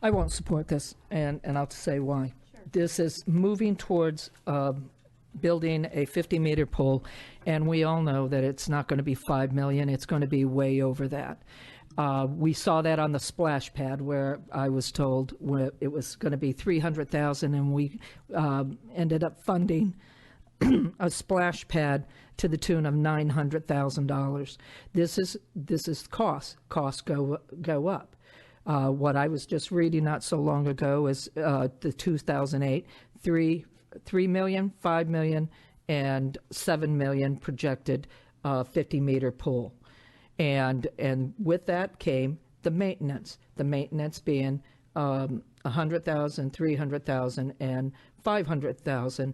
I won't support this, and I'll say why. Sure. This is moving towards building a 50-meter pole, and we all know that it's not going to be 5 million. It's going to be way over that. We saw that on the splash pad where I was told it was going to be 300,000, and we ended up funding a splash pad to the tune of $900,000. This is costs. Costs go up. What I was just reading not so long ago is the 2008, 3 million, 5 million, and 7 million projected 50-meter pool. And with that came the maintenance being 100,000, 300,000, and 500,000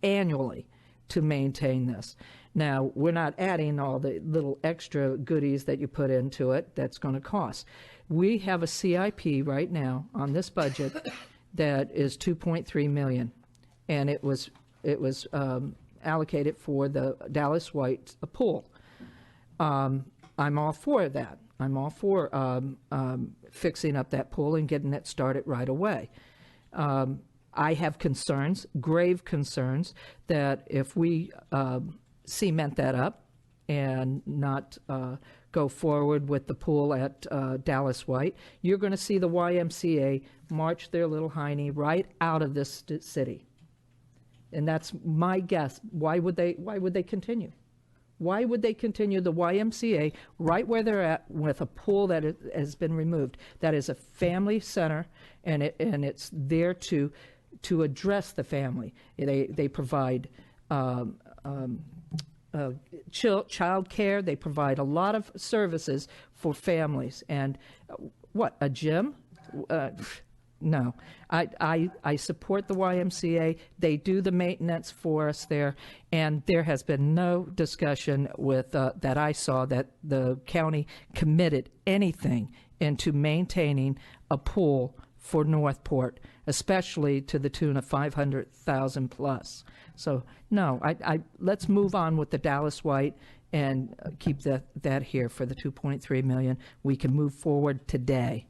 annually to maintain this. Now, we're not adding all the little extra goodies that you put into it that's going to cost. We have a CIP right now on this budget that is 2.3 million, and it was allocated for the Dallas White pool. I'm all for that. I'm all for fixing up that pool and getting it started right away. I have concerns, grave concerns, that if we cement that up and not go forward with the pool at Dallas White, you're going to see the YMCA march their little hiney right out of this city. And that's my guess. Why would they continue? Why would they continue the YMCA right where they're at with a pool that has been removed? That is a family center, and it's there to address the family. They provide child care. They provide a lot of services for families. And what, a gym? No, I support the YMCA. They do the maintenance for us there, and there has been no discussion with that I saw that the county committed anything into maintaining a pool for Northport, especially to the tune of 500,000 plus. So no, let's move on with the Dallas White and keep that here for the 2.3 million. We can move forward today.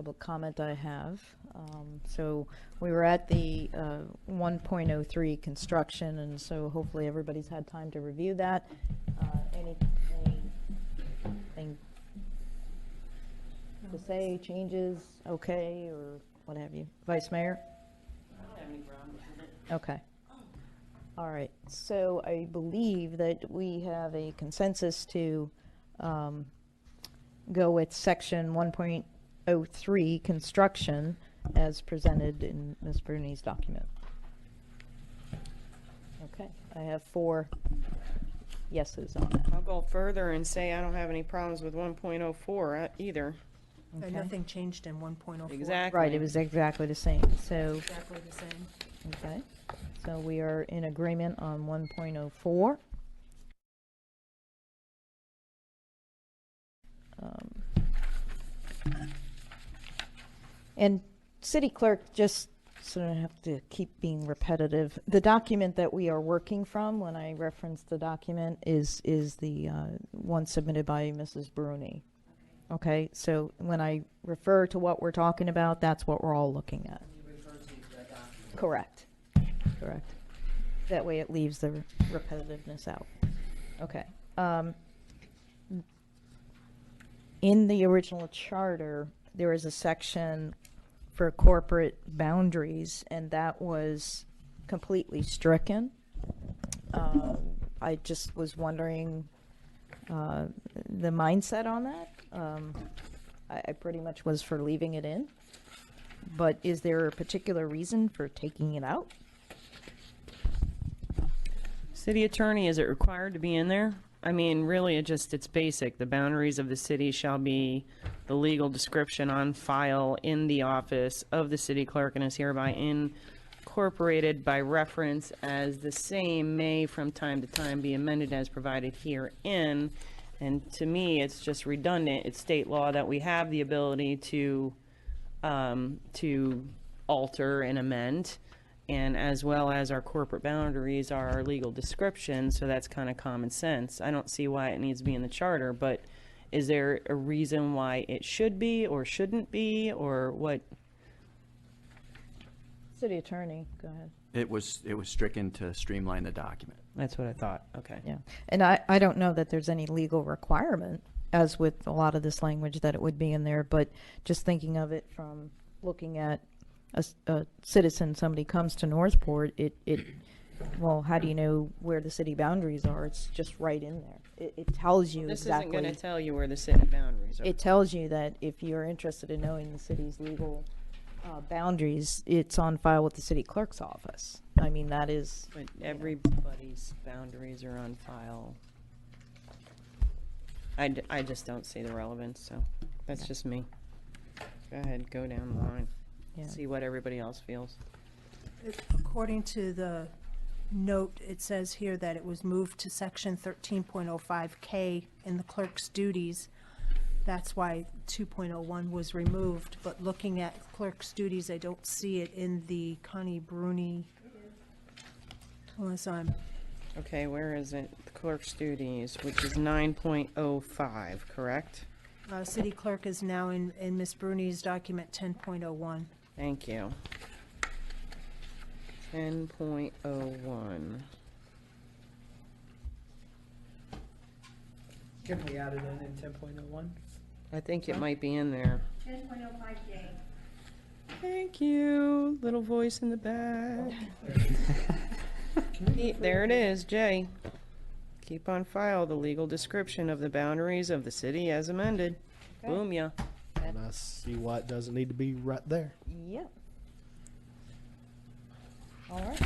public comment I have. So we were at the 1.03 construction, and so hopefully everybody's had time to review that. Anything to say, changes, okay, or what have you? Vice Mayor? I don't have any problem with it. Okay. All right, so I believe that we have a consensus to go with section 1.03, construction, as presented in Ms. Bruni's document. Okay, I have 4 yeses on that. I'll go further and say I don't have any problems with 1.04 either. Okay. Nothing changed in 1.04. Exactly. Right, it was exactly the same, so, Exactly the same. okay. So we are in agreement on 1.04. And city clerk, just so I don't have to keep being repetitive, the document that we are working from, when I reference the document, is the one submitted by Mrs. Bruni. Okay, so when I refer to what we're talking about, that's what we're all looking at. Correct. Correct. That way it leaves the repetitiveness out. Okay. In the original charter, there is a section for corporate boundaries, and that was completely stricken. I just was wondering the mindset on that. I pretty much was for leaving it in, but is there a particular reason for taking it out? City attorney, is it required to be in there? I mean, really, it's basic. The boundaries of the city shall be the legal description on file in the office of the city clerk and is hereby incorporated by reference as the same may from time to time be amended as provided herein. And to me, it's just redundant. It's state law that we have the ability to alter and amend, and as well as our corporate boundaries are our legal description, so that's kind of common sense. I don't see why it needs to be in the charter, but is there a reason why it should be or shouldn't be, or what? City attorney, go ahead. It was stricken to streamline the document. That's what I thought, okay. Yeah, and I don't know that there's any legal requirement, as with a lot of this language, that it would be in there, but just thinking of it from looking at a citizen, somebody comes to Northport, well, how do you know where the city boundaries are? It's just right in there. It tells you This exactly. isn't gonna tell you where the city boundaries are. It tells you that if you're interested in knowing the city's legal boundaries, it's on file with the city clerk's office. I mean, that is. But everybody's boundaries are on file. I just don't see the relevance, so that's just me. Go ahead, go down the line. Yeah. See what everybody else feels. According to the note, it says here that it was moved to section 13.05K in the clerk's duties. That's why 2.01 was removed, but looking at clerk's duties, I don't see it in the Connie Bruni. Unless I'm, Okay, where is it? The clerk's duties, which is 9.05, correct? city clerk is now in Ms. Bruni's document 10.01. Thank you. 10.01. Can we add it in 10.01? I think it might be in there. 10.05J. Thank you, little voice in the back. There it is, J. Keep on file the legal description of the boundaries of the city as amended. Okay. Boom, yeah. And I see why it doesn't need to be right there. Yep. All right.